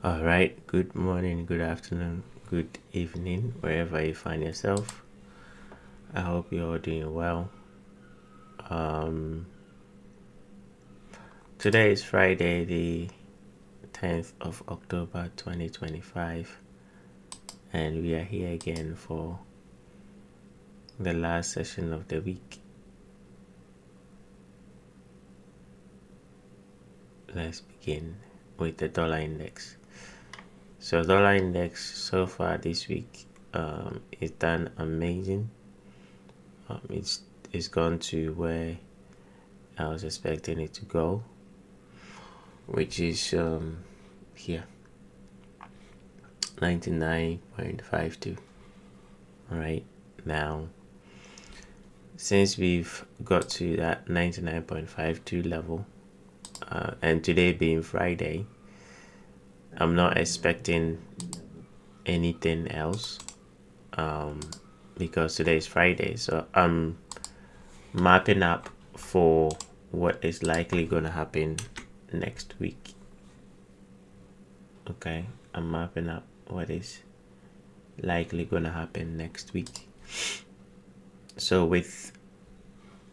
All right, good morning, good afternoon, good evening, wherever you find yourself. I hope you're all doing well. Today is Friday, the 10th of October 2025, and we are here again for the last session of the week. Let's begin with the dollar index. So dollar index so far this week is done amazing. It's gone to where I was expecting it to go, which is here 99.52. All right, now since we've got to that 99.52 level, and today being Friday, I'm not expecting anything else because today is Friday. So I'm mapping up for what is likely going to happen next week. Okay, I'm mapping up what is likely going to happen next week. So with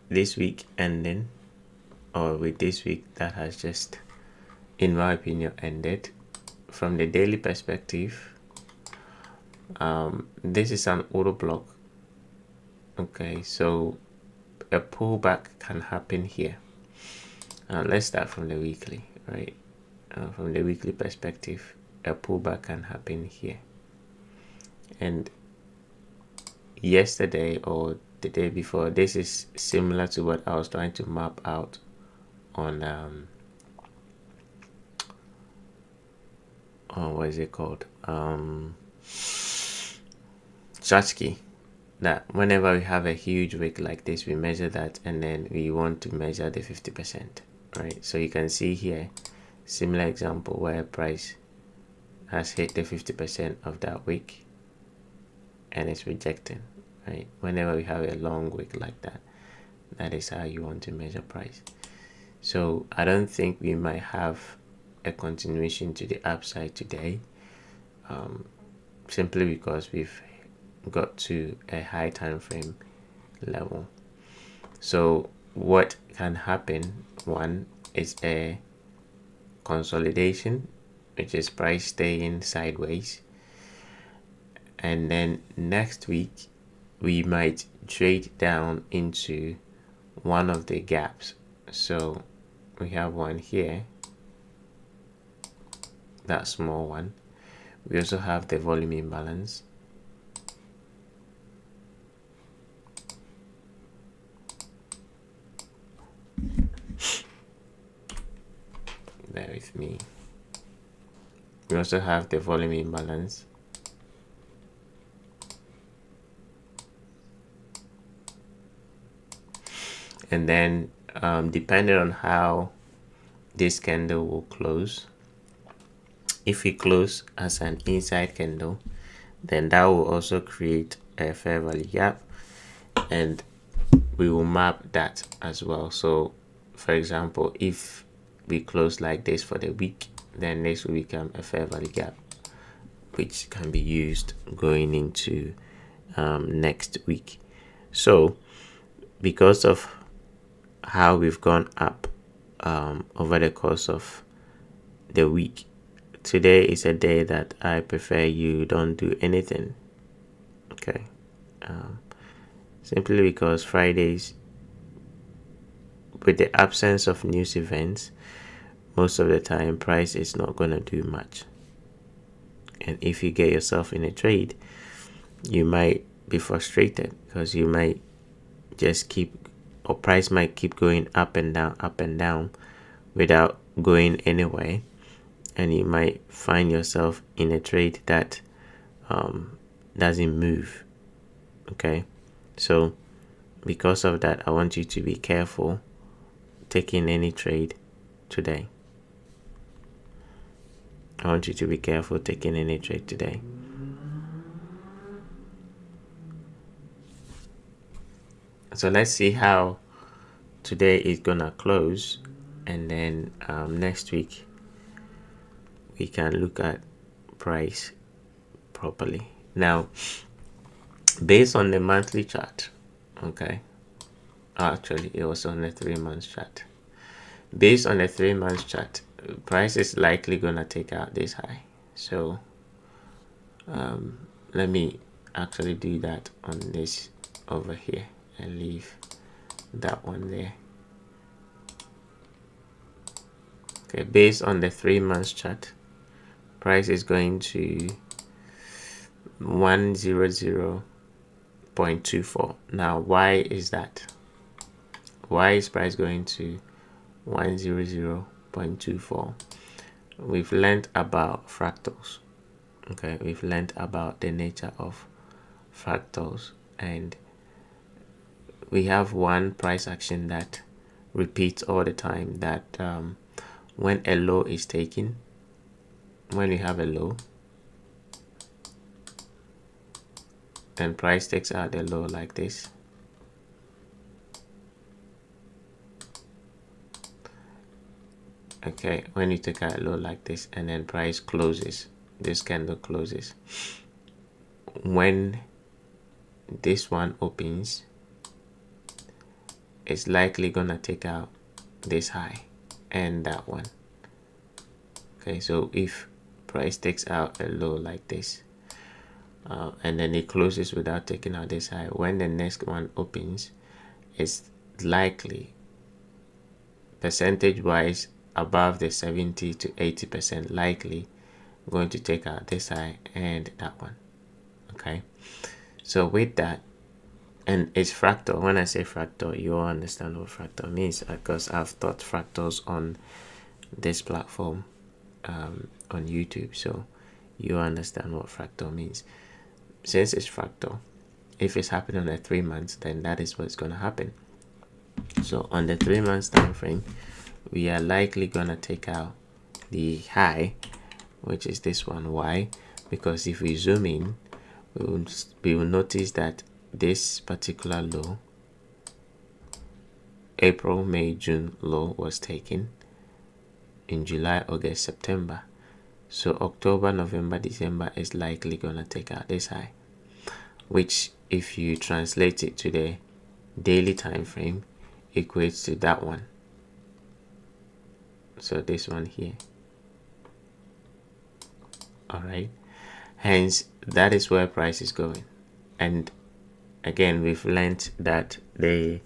this week ending, or with this week that has just, in my opinion, ended, from the daily perspective, this is an auto block. Okay, so a pullback can happen here. Let's start from the weekly, right? From the weekly perspective, a pullback can happen here. And yesterday or the day before, this is similar to what I was trying to map out on what is it called? Chachki. That whenever we have a huge wick like this, we measure that, and then we want to measure the 50%, right? So you can see here, similar example where price has hit the 50% of that wick and it's rejecting, right? Whenever we have a long wick like that, that is how you want to measure price. So I don't think we might have a continuation to the upside today, simply because we've got to a high time frame level. So what can happen, one is a consolidation, which is price staying sideways, and then next week we might trade down into one of the gaps. So we have one here, that small one. We also have the volume imbalance. Bear with me. We also have the volume imbalance. And then depending on how this candle will close, if we close as an inside candle, then that will also create a fair value gap, and we will map that as well. So for example, if we close like this for the week, then this will become a fair value gap, which can be used going into next week. So because of how we've gone up over the course of the week, today is a day that I prefer you don't do anything. Okay, simply because Fridays, with the absence of news events, most of the time price is not going to do much. And if you get yourself in a trade, you might be frustrated because you might just keep, or price might keep going up and down without going anywhere, and you might find yourself in a trade that doesn't move. Okay, so because of that, I want you to be careful taking any trade today. I want you to be careful taking any trade today. So let's see how today is gonna close, and then next week we can look at price properly. Now, based on the monthly chart, okay, actually it was on the 3-month chart. Based on the 3-month chart, price is likely gonna take out this high. So let me actually do that on this over here and leave that one there. Okay, based on the 3-month chart, price is going to 100.24. Now, why is that? Why is price going to 100.24? We've learned about fractals. Okay, we've learned about the nature of fractals, and we have one price action that repeats all the time, that when a low is taken, when we have a low and price takes out the low like this, okay, when you take out a low like this and then price closes, this candle closes, when this one opens, it's likely gonna take out this high and that one. Okay, so if price takes out a low like this and then it closes without taking out this high, when the next one opens, it's likely percentage wise above the 70 to 80% likely going to take out this high and that one. Okay, so with that, and it's fractal. When I say fractal, you all understand what fractal means, because I've taught fractals on this platform on YouTube, so you understand what fractal means. Since it's fractal, if it's happening on the 3 months, then that is what's going to happen. So on the 3 months time frame, we are likely going to take out the high, which is this one. Why? Because if we zoom in, we will notice that this particular low, April, May, June low, was taken in July, August, September. So October, November, December is likely going to take out this high, which if you translate it to the daily time frame, equates to that one. So this one here. All right, hence that is where price is going. And again, we've learned that the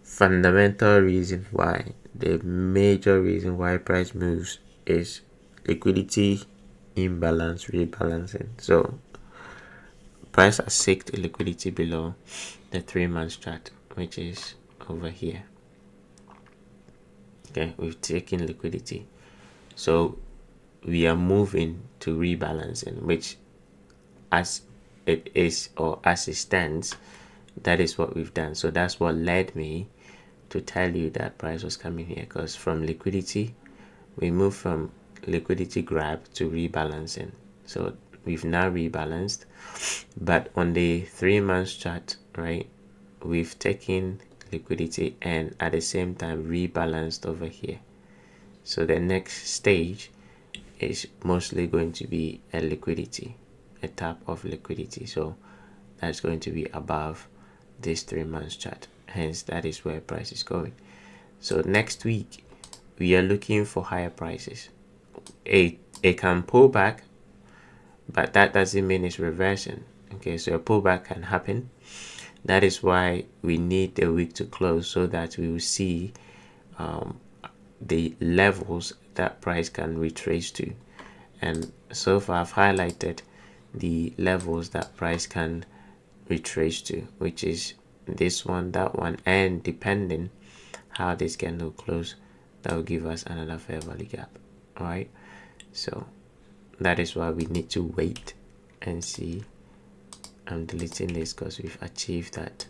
fundamental reason why, the major reason why price moves is liquidity imbalance rebalancing. So price has seeked liquidity below the 3 months chart, which is over here. Okay, we've taken liquidity, so we are moving to rebalancing, which as it is, or as it stands, that is what we've done. So that's what led me to tell you that price was coming here, because from liquidity we moved from liquidity grab to rebalancing. So we've now rebalanced, but on the 3 months chart, right, we've taken liquidity and at the same time rebalanced over here. So the next stage is mostly going to be a liquidity, a tap of liquidity. So that's going to be above this 3 months chart, hence that is where price is going. So next week we are looking for higher prices. It can pull back, but that doesn't mean it's reversing. Okay, so a pullback can happen. That is why we need the week to close, so that we will see the levels that price can retrace to. And so far I've highlighted the levels that price can retrace to, which is this one, that one, and depending how this candle close, that will give us another fair value gap. All right, so that is why we need to wait and see. I'm deleting this because we've achieved that.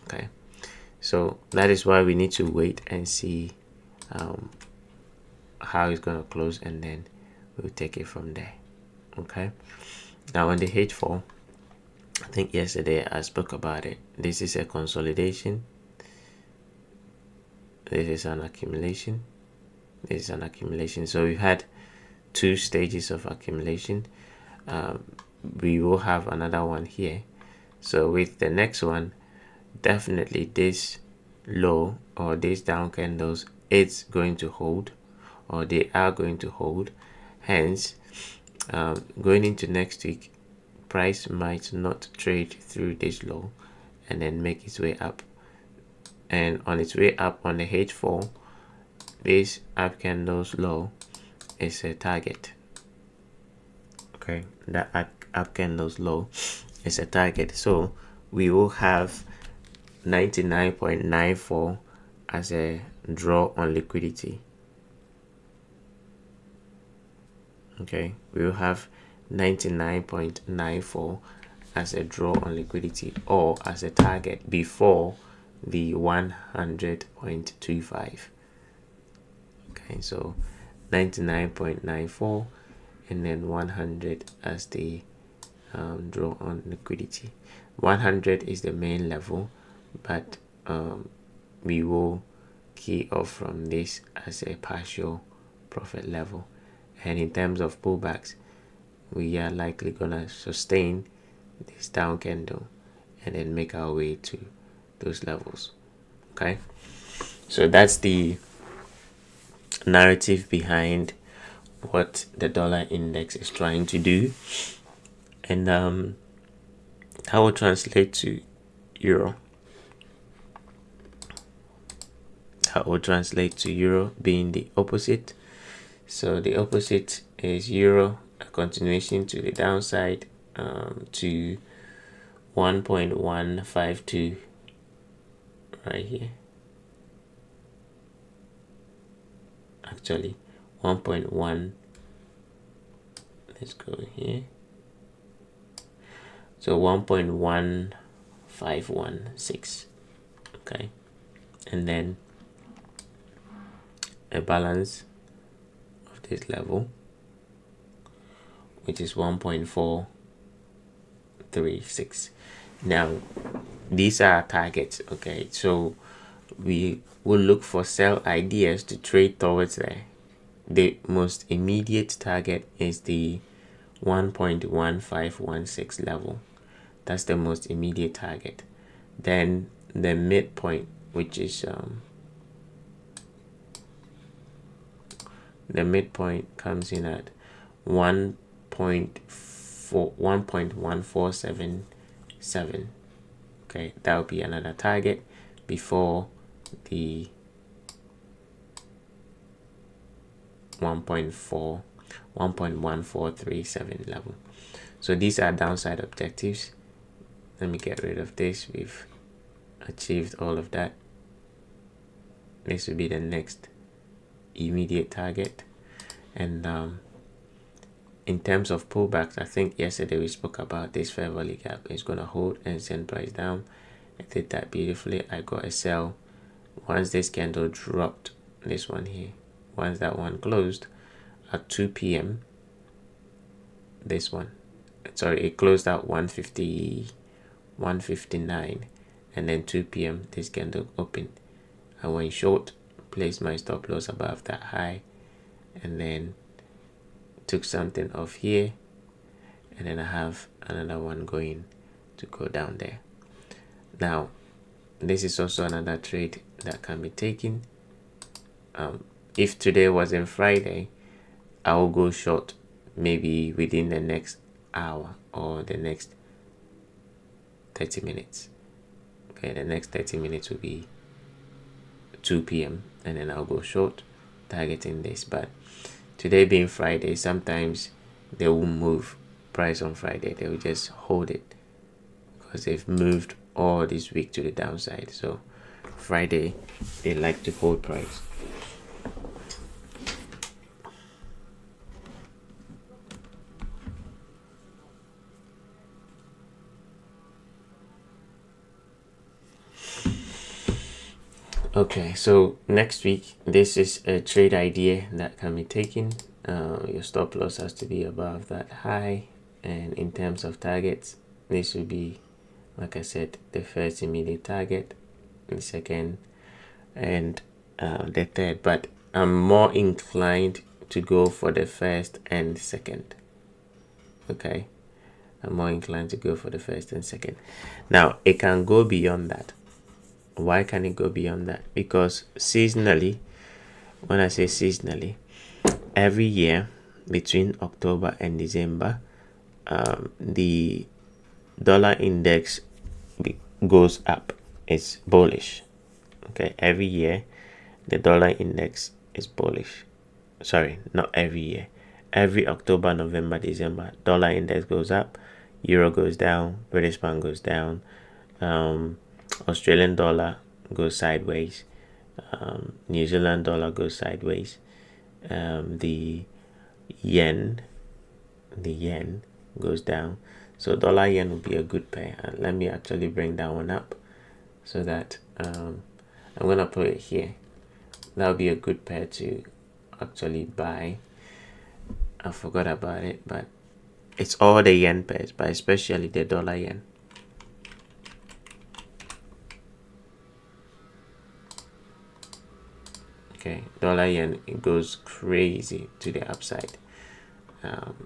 Okay, so that is why we need to wait and see how it's going to close, and then we'll take it from there. Okay, now on the H4, I think yesterday I spoke about it. This is a consolidation, this is an accumulation, This is an accumulation. So we've had 2 stages of accumulation. We will have another one here. So with the next one, definitely this low or these down candles, it's going to hold, or they are going to hold. Hence, going into next week, price might not trade through this low and then make its way up. And on its way up on the H4, this up candles low is a target. Okay, that up candles low is a target. So we will have 99.94 as a draw on liquidity. Okay, we will have 99.94 as a draw on liquidity, or as a target before the 100.25. Okay, so 99.94 and then 100 as the draw on liquidity. 100 is the main level, but we will key off from this as a partial profit level. And in terms of pullbacks, we are likely gonna sustain this down candle and then make our way to those levels. Okay, so that's the narrative behind what the dollar index is trying to do. And that will translate to euro. That will translate to euro being the opposite. So the opposite is euro, a continuation to the downside, to 1.152 right here. Actually 1.1, let's go here. So 1.1516. okay, and then a balance of this level, which is 1.436. Now these are our targets. Okay, so we will look for sell ideas to trade towards there. The most immediate target is the 1.1516 level. That's the most immediate target. Then the midpoint, which is the midpoint comes in at 1.1477. okay, that will be another target before the 1.1437 level. So these are downside objectives. Let me get rid of this. We've achieved all of that. This will be the next immediate target. And in terms of pullbacks, I think yesterday we spoke about this fair value gap. It's going to hold and send price down. I did that beautifully. I got a sell once this candle dropped, this one here. Once that one closed at 2 p.m. this one, sorry, it closed at 159, and then 2 p.m. this candle opened. I went short, placed my stop loss above that high, and then took something off here, and then I have another one going to go down there. Now this is also another trade that can be taken. If today wasn't Friday, I will go short maybe within the next hour or the next 30 minutes. Okay, the next 30 minutes will be 2 p.m. and then I'll go short, targeting this. But today being Friday, sometimes they will move price on Friday. They will just hold it because they've moved all this week to the downside. So Friday, they like to hold price. Okay, so next week, this is a trade idea that can be taken. Your stop loss has to be above that high, and in terms of targets, this will be, like I said, the first immediate target, the second, and the third. But I'm more inclined to go for the first and second. Okay, I'm more inclined to go for the first and second. Now it can go beyond that. Why can it go beyond that? Because seasonally, when I say seasonally, every year between October and December, the dollar index goes up. It's bullish. Okay, every year the dollar index is bullish. Sorry, not every year. Every October, November, December, dollar index goes up, euro goes down, British pound goes down, Australian dollar goes sideways, New Zealand dollar goes sideways, the yen goes down. So dollar yen would be a good pair. And let me actually bring that one up so that I'm gonna put it here. That would be a good pair to actually buy. I forgot about it, but it's all the yen pairs, but especially the dollar yen. Okay, dollar yen, it goes crazy to the upside.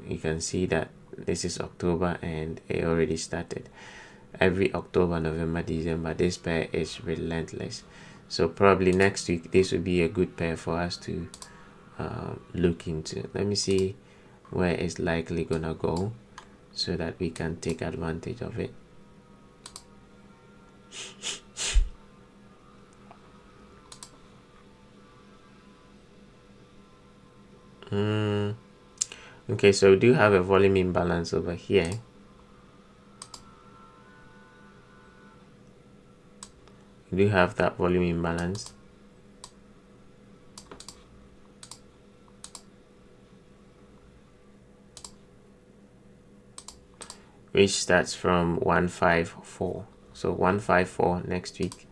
You can see that this is October and it already started. Every October, November, December, this pair is relentless. So probably next week this will be a good pair for us to look into. Let me see where it's likely gonna go so that we can take advantage of it. Okay, so we do have a volume imbalance over here. We do have that volume imbalance. Which starts from 154. So 154 next week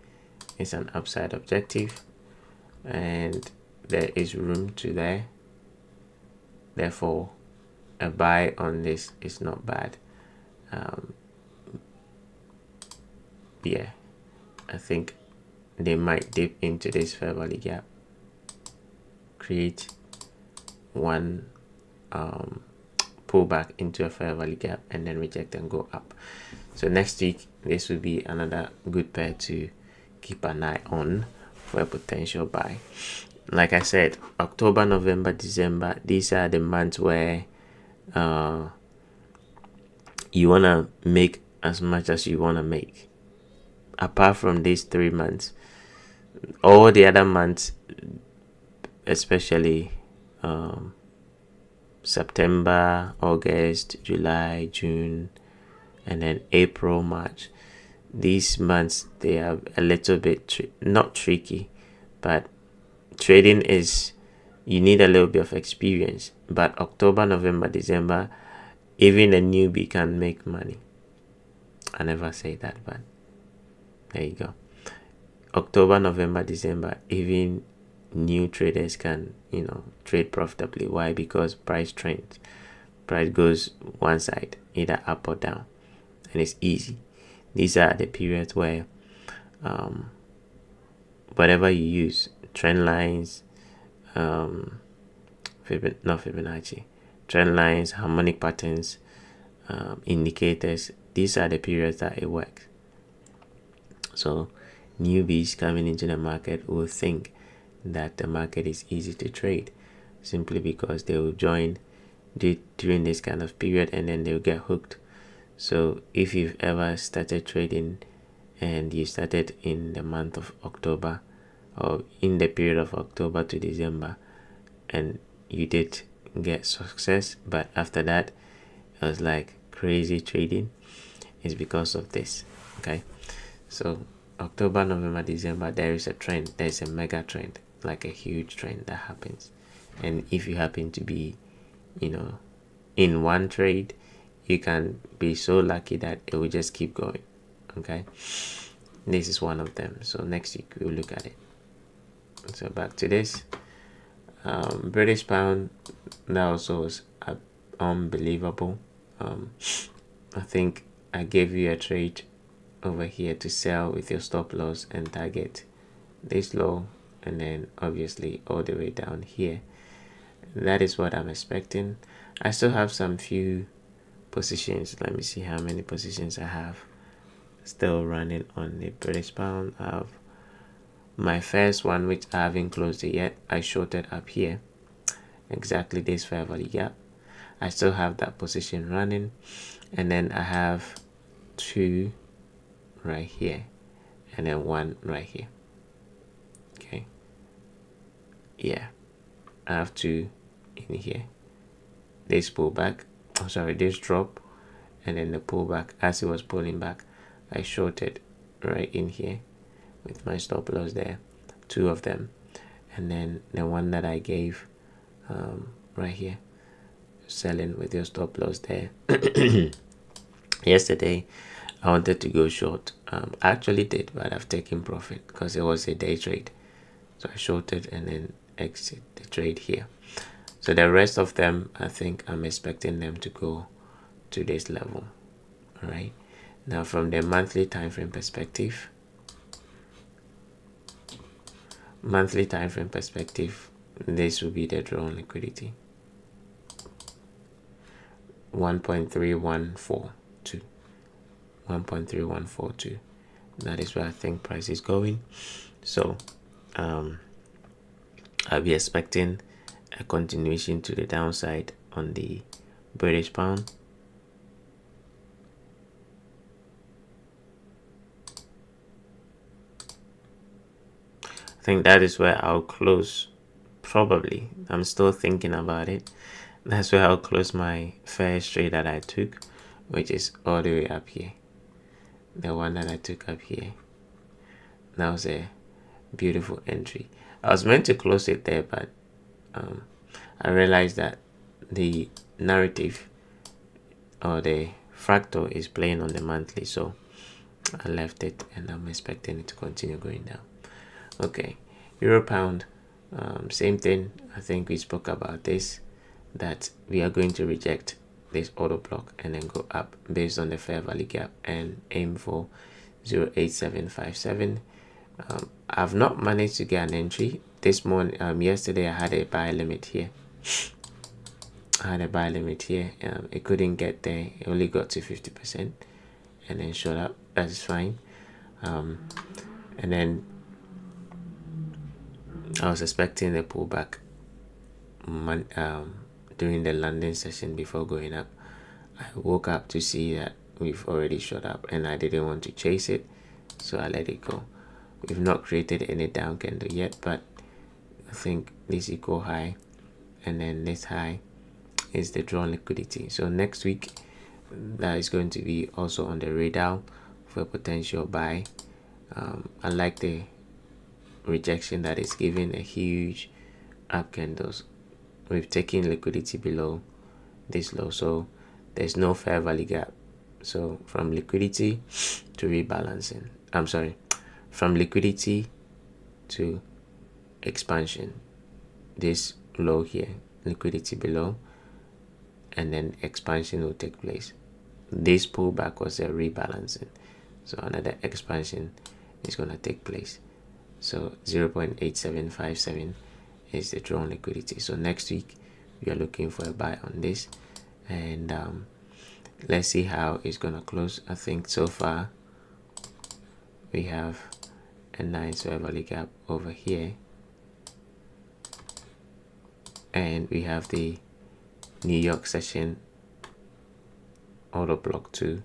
is an upside objective, and there is room to there. Therefore, a buy on this is not bad. Yeah, I think they might dip into this fair value gap, create one pull back into a fair value gap, and then reject and go up. So next week this will be another good pair to keep an eye on for a potential buy. Like I said, October, November, December, these are the months where you want to make as much as you want to make. Apart from these 3 months, all the other months, especially September, August, July, June, and then April, March, these months they are a little bit not tricky, but trading is, you need a little bit of experience. But October, November, December, even a newbie can make money. I never say that, but there you go. October, November, December, even new traders can, trade profitably. Why? Because price trends. Price goes one side, either up or down, and it's easy. These are the periods where whatever you use, trend lines, Fibonacci, trend lines, harmonic patterns, indicators, these are the periods that it works. So newbies coming into the market will think that the market is easy to trade simply because they will join during this kind of period and then they'll get hooked. So if you've ever started trading and you started in the month of October or in the period of October to December and you did get success, but after that it was like crazy trading, is because of this. Okay, so October, November, December, there is a trend, there's a mega trend, like a huge trend that happens. And if you happen to be in one trade, you can be so lucky that it will just keep going. Okay, this is one of them. So next week we'll look at it. So back to this British pound, that also was unbelievable. I think I gave you a trade over here to sell with your stop loss and target this low and then obviously all the way down here. That is what I'm expecting. I still have some few positions. Let me see how many positions I have still running on the British pound. I have my first one, which I haven't closed it yet. I shorted up here, exactly this fair value gap. I still have that position running, and then I have 2 right here and then 1 right here. Okay, yeah, I have 2 in here. This pullback, oh sorry, this drop, and then the pullback. As it was pulling back, I shorted right in here with my stop loss there, 2 of them, and then the one that I gave right here, selling with your stop loss there. Yesterday I wanted to go short. I actually did, but I've taken profit because it was a day trade, so I shorted and then exit the trade here. So the rest of them, I think I'm expecting them to go to this level. All right, now from the monthly time frame perspective, this will be the drawn liquidity, 1.3142. 1.3142. That is where I think price is going. So I'll be expecting a continuation to the downside on the British pound. I think that is where I'll close, probably. I'm still thinking about it. That's where I'll close my first trade that I took, which is all the way up here. The one that I took up here. That was a beautiful entry. I was meant to close it there, but I realized that the narrative or the fractal is playing on the monthly, so I left it, and I'm expecting it to continue going down. Okay, Euro pound, same thing. I think we spoke about this, that we are going to reject this order block and then go up based on the fair value gap and aim for 0.8757. I've not managed to get an entry this morning. Yesterday I had a buy limit here. It couldn't get there. It only got to 50% and then shot up. That is fine. And then I was expecting the pullback during the London session before going up. I woke up to see that we've already shot up, and I didn't want to chase it, so I let it go. We've not created any down candle yet, but I think this equal high and then this high is the drawn liquidity. So next week that is going to be also on the radar for a potential buy. I like the rejection that is giving a huge up candles. We've taken liquidity below this low, so there's no fair value gap. So from liquidity to rebalancing, from liquidity to expansion, this low here, liquidity below, and then expansion will take place. This pullback was a rebalancing, so another expansion is going to take place. So 0.8757 is the drawn liquidity. So next week we are looking for a buy on this, and let's see how it's gonna close. I think so far we have a nice fair value gap over here, and we have the New York session order block 2,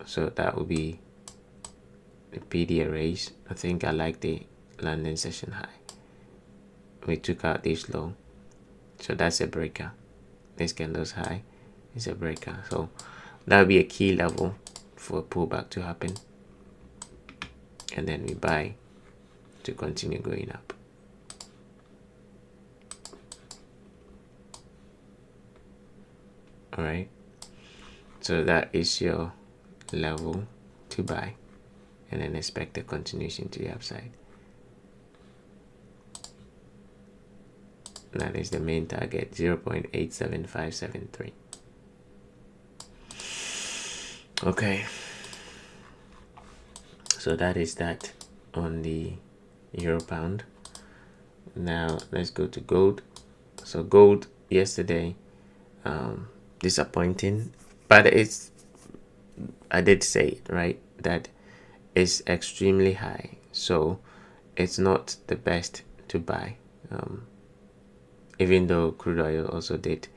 so that will be the PD arrays. I think I like the London session high. We took out this low, so that's a breaker. This candle's high is a breaker, so that will be a key level for a pullback to happen, and then we buy to continue going up. All right, so that is your level to buy, and then expect a continuation to the upside. That is the main target, 0.87573. Okay, so that is that. on the euro pound. Now let's go to gold. So gold yesterday, disappointing, but I did say it, right, that it's extremely high, so it's not the best to buy, even though crude oil also did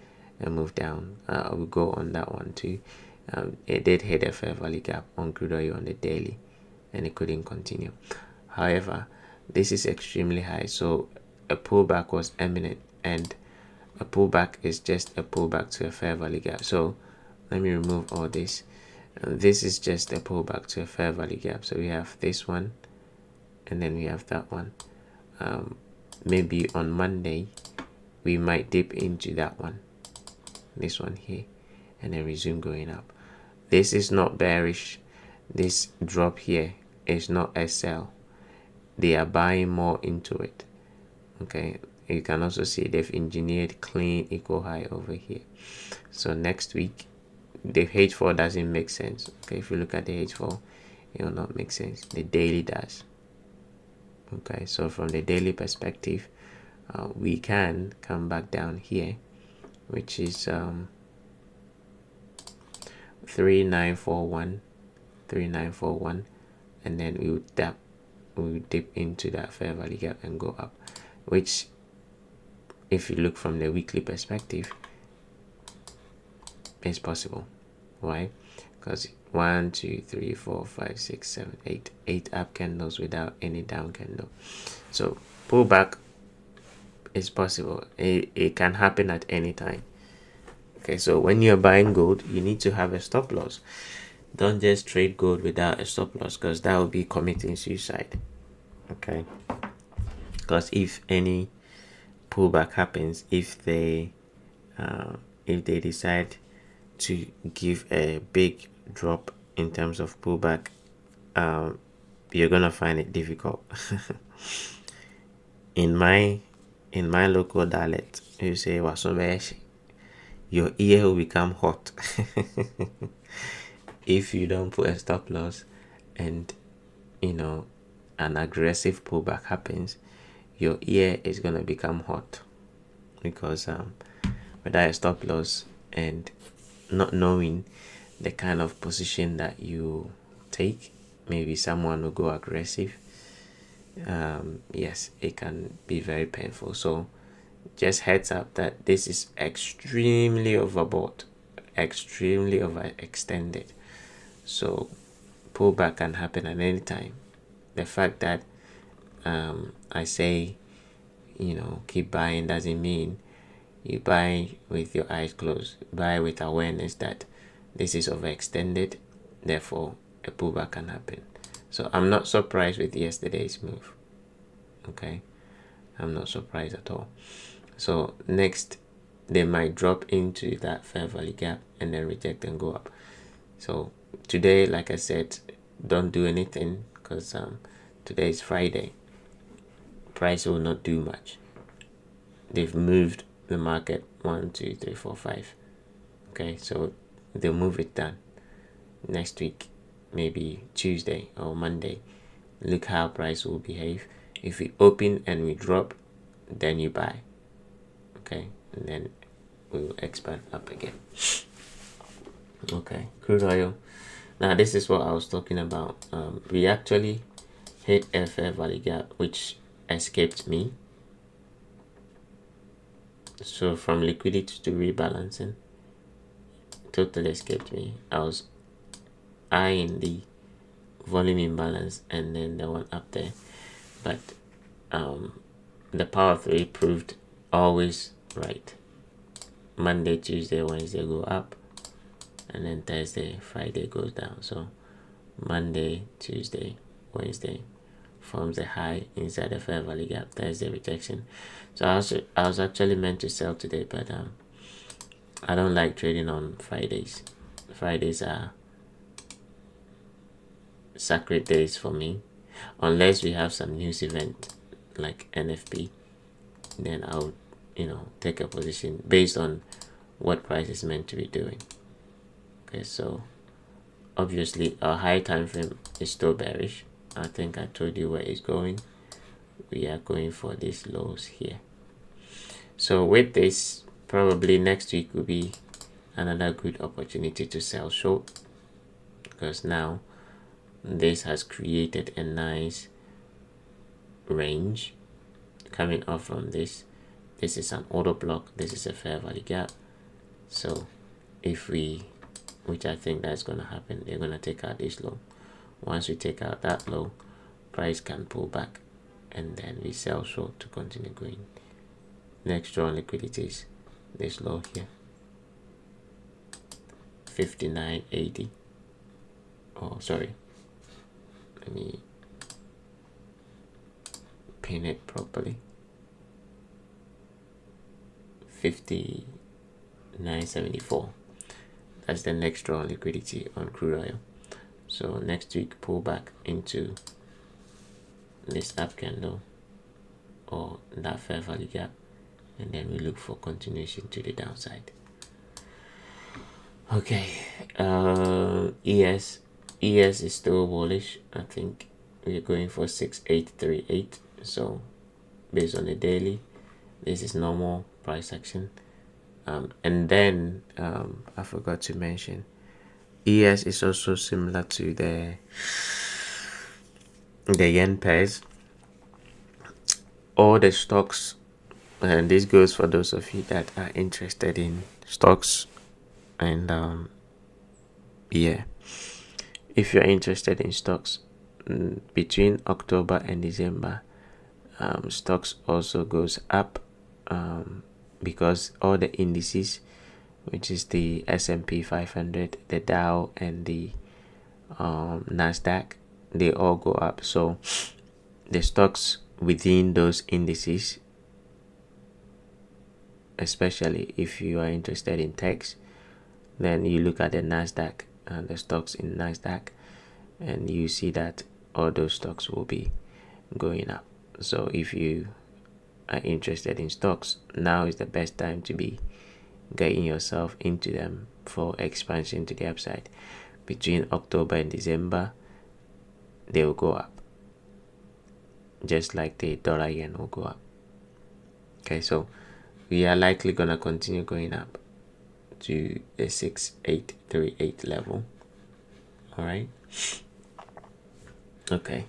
move down. I will go on that one too. It did hit a fair value gap on crude oil on the daily, and it couldn't continue. However, this is extremely high, so a pullback was imminent, and a pullback is just a pullback to a fair value gap. So let me remove all this. This is just a pullback to a fair value gap. So we have this one, and then we have that one. Maybe on Monday we might dip into that one, this one here, and then resume going up. This is not bearish. This drop here is not a sell. They are buying more into it. Okay, you can also see they've engineered clean equal high over here. So next week the H4 doesn't make sense. Okay, if you look at the H4, it will not make sense. The daily does. Okay, so from the daily perspective, we can come back down here, which is 3941, and then we would dip into that fair value gap and go up, which, if you look from the weekly perspective, is possible. Why? Because 1 2 3 4 5 6 7 8 up candles without any down candle. So pullback is possible. It can happen at any time. Okay, so when you're buying gold, you need to have a stop loss. Don't just trade gold without a stop loss, because that would be committing suicide. Okay, because if any pullback happens, if they decide to give a big drop in terms of pullback, you're gonna find it difficult. in my local dialect, you say wasobeshi, your ear will become hot. If you don't put a stop loss, and an aggressive pullback happens, your ear is gonna become hot, because without a stop loss and not knowing the kind of position that you take, maybe someone will go aggressive. Yes, it can be very painful. So just heads up that this is extremely overbought, extremely overextended. So pullback can happen at any time. The fact that I say keep buying doesn't mean you buy with your eyes closed. Buy with awareness that this is overextended, therefore a pullback can happen. So I'm not surprised with yesterday's move. Okay, I'm not surprised at all. So next, they might drop into that fair value gap and then reject and go up. So today, like I said, don't do anything, because today is Friday. Price will not do much. They've moved the market 1 2 3 4 5. Okay, so they'll move it down. Next week, maybe Tuesday or Monday, look how price will behave. If we open and we drop, then you buy. Okay, and then we will expand up again. Okay, crude oil. Now this is what I was talking about. We actually hit a fair value gap, which escaped me. So from liquidity to rebalancing, totally escaped me. I was eyeing the volume imbalance and then the one up there, but the power of 3 proved always right. Monday, Tuesday, Wednesday go up, and then Thursday, Friday goes down. So Monday, Tuesday, Wednesday forms a high inside the fair value gap. Thursday rejection. So I was actually meant to sell today, but I don't like trading on Fridays. Fridays are sacred days for me, unless we have some news event like NFP. Then I'll take a position based on what price is meant to be doing. Okay, so obviously our high time frame is still bearish. I think I told you where it's going. We are going for these lows here. So with this, probably next week will be another good opportunity to sell short, because now this has created a nice range coming off from this. This is an order block, this is a fair value gap. So if we, which I think that's going to happen, they're going to take out this low. Once we take out that low, price can pull back, and then we sell short to continue going. Next draw on liquidities, this low here, 59.80. Oh, sorry, let me pin it properly. 59.74. That's the next draw on liquidity on crude oil. So next week, pull back into this up candle or that fair value gap, and then we look for continuation to the downside. Okay, ES is still bullish. I think we're going for 6838. So based on the daily, this is normal price action. And then I forgot to mention, ES is also similar to the yen pairs. All the stocks, and this goes for those of you that are interested in stocks, and yeah, if you're interested in stocks, between October and December, stocks also goes up, because all the indices, which is the S&P 500, the Dow, and the Nasdaq, they all go up. So the stocks within those indices, especially if you are interested in techs, then you look at the Nasdaq and the stocks in Nasdaq, and you see that all those stocks will be going up. So if you are interested in stocks, now is the best time to be getting yourself into them for expansion to the upside. Between October and December, they will go up, just like the dollar yen will go up. Okay, so we are likely gonna continue going up to the 6838 level. All right. Okay.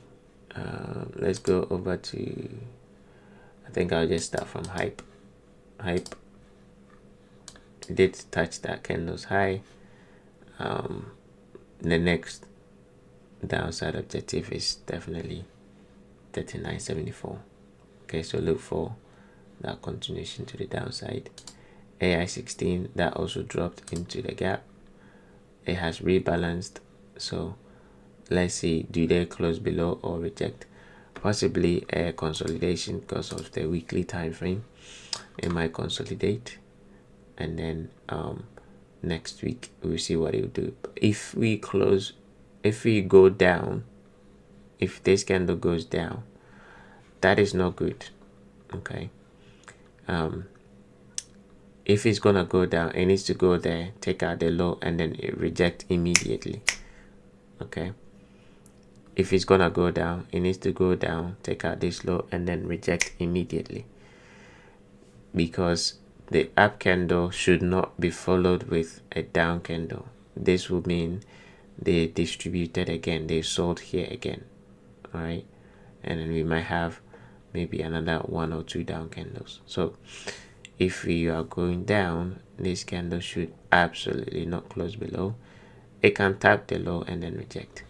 Let's go over to, I think I'll just start from hype. Hype did touch that candle's high. The next downside objective is definitely 39.74. Okay, so look for that continuation to the downside. AI16, that also dropped into the gap. It has rebalanced, so let's see, do they close below or reject? Possibly a consolidation because of the weekly time frame. It might consolidate, and then next week we'll see what it will do. If we go down, if this candle goes down, that is not good. Okay, if it's gonna go down, it needs to go there, take out the low, and then it reject immediately. Okay, if it's gonna go down, it needs to go down, take out this low, and then reject immediately, because the up candle should not be followed with a down candle. This would mean they distributed again, they sold here again. All right, and then we might have maybe another 1 or 2 down candles. So if we are going down, this candle should absolutely not close below. It can tap the low and then reject.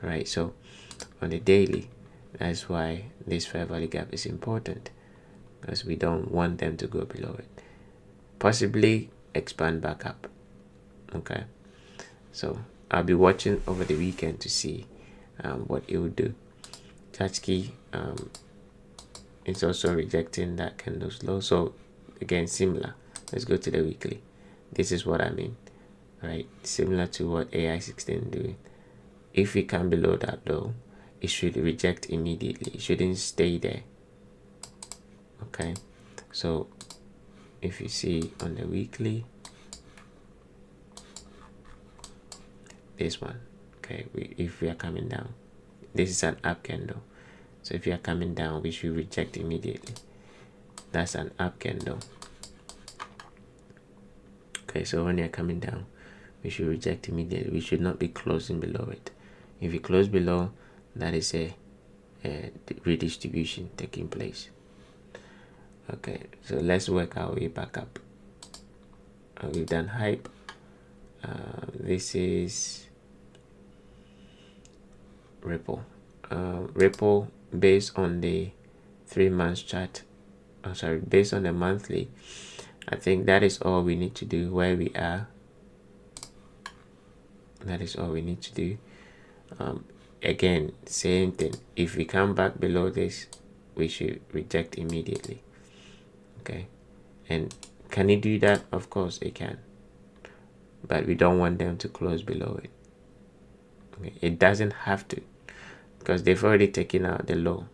All right, so on the daily, that's why this fair value gap is important, because we don't want them to go below it, possibly expand back up. Okay, so I'll be watching over the weekend to see what it will do. Chachki is also rejecting that candle's low, so again similar. Let's go to the weekly. This is what I mean, right? Similar to what AI16 doing. If we come below that low, it should reject immediately. It shouldn't stay there. Okay, so if you see on the weekly, this one, okay, if we are coming down, this is an up candle. So if you are coming down, we should reject immediately. That's an up candle. Okay, so when you're coming down, we should reject immediately. We should not be closing below it. If you close below, that is a redistribution taking place. Okay, so let's work our way back up. We've done hype. This is Ripple. Ripple, based on the 3 months chart, based on the monthly, I think that is all we need to do where we are. That is all we need to do. Again, same thing. If we come back below this, we should reject immediately. Okay, and can it do that? Of course it can, but we don't want them to close below it. Okay, it doesn't have to, because they've already taken out the low.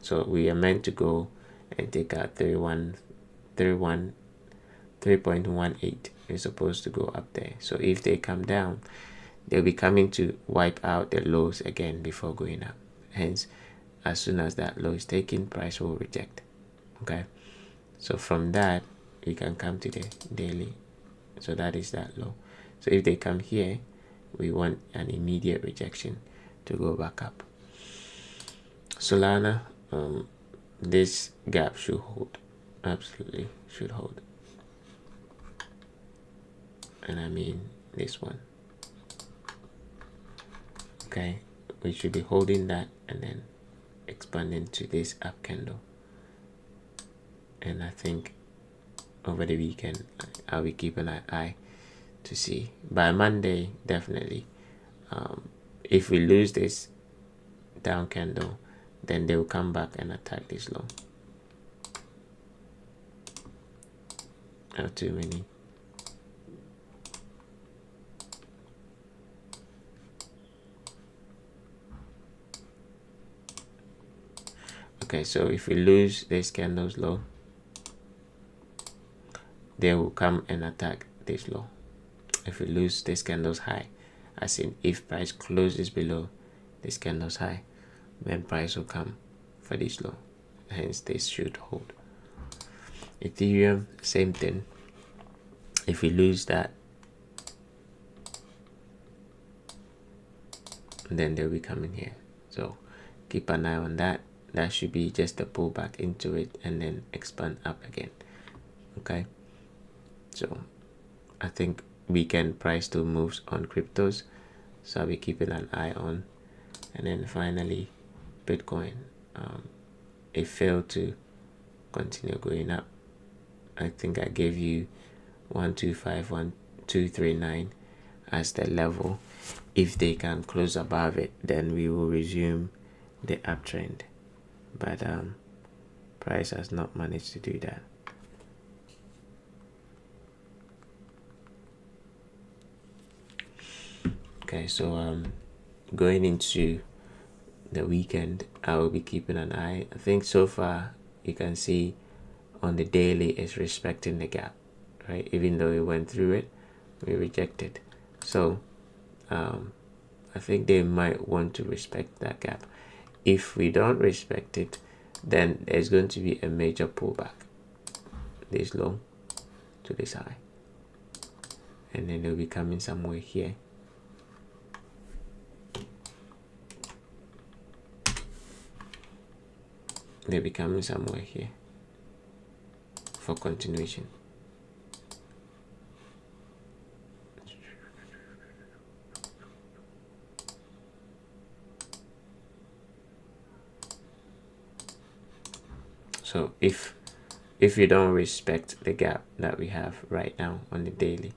So we are meant to go and take out 3.18. We're supposed to go up there. So if they come down, they'll be coming to wipe out the lows again before going up. Hence, as soon as that low is taken, price will reject. Okay, so from that we can come to the daily. So that is that low. So if they come here, we want an immediate rejection to go back up. Solana, this gap should hold, absolutely should hold, and I mean this one. Okay, we should be holding that and then expanding to this up candle. And I think over the weekend I'll be keeping an eye to see. By Monday, definitely, if we lose this down candle, then they will come back and attack this low. Not too many. Okay, so if we lose this candle's low, they will come and attack this low. If we lose this candle's high, as in if price closes below this candle's high, then price will come for this low. Hence this should hold. Ethereum, same thing. If we lose that, then they'll be coming here. So keep an eye on that. That should be just a pullback into it and then expand up again. Okay, so I think weekend price still moves on cryptos, so I'll be keeping an eye on. And then finally Bitcoin, it failed to continue going up. I think I gave you 125.1239 as the level. If they can close above it, then we will resume the uptrend, but price has not managed to do that. Okay, so going into the weekend, I will be keeping an eye. I think so far you can see on the daily it's respecting the gap, right? Even though it went through it, we rejected. So I think they might want to respect that gap. If we don't respect it, then there's going to be a major pullback, this low to this high, and then they'll be coming somewhere here. They'll be coming somewhere here for continuation. So if you don't respect the gap that we have right now on the daily,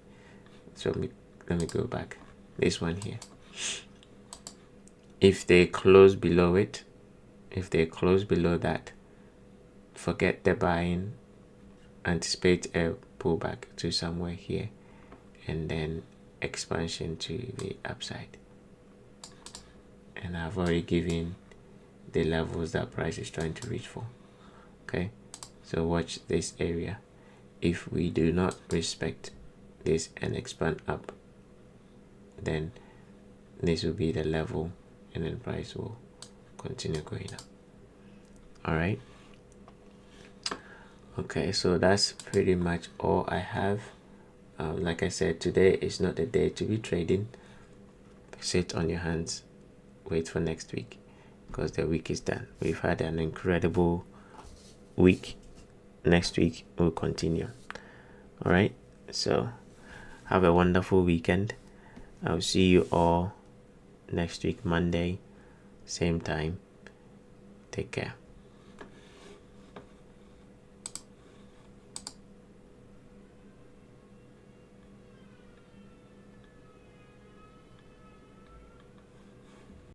so let me go back, this one here, if they close below it, if they close below that, forget the buying, anticipate a pullback to somewhere here, and then expansion to the upside. And I've already given the levels that price is trying to reach for. Okay, so watch this area. If we do not respect this and expand up, then this will be the level, and then price will continue going up. All right. Okay, so that's pretty much all I have. Like I said, today is not the day to be trading. Sit on your hands, wait for next week, because the week is done. We've had an incredible week. Next week we'll continue. All right, so have a wonderful weekend. I'll see you all next week, Monday, same time. Take care.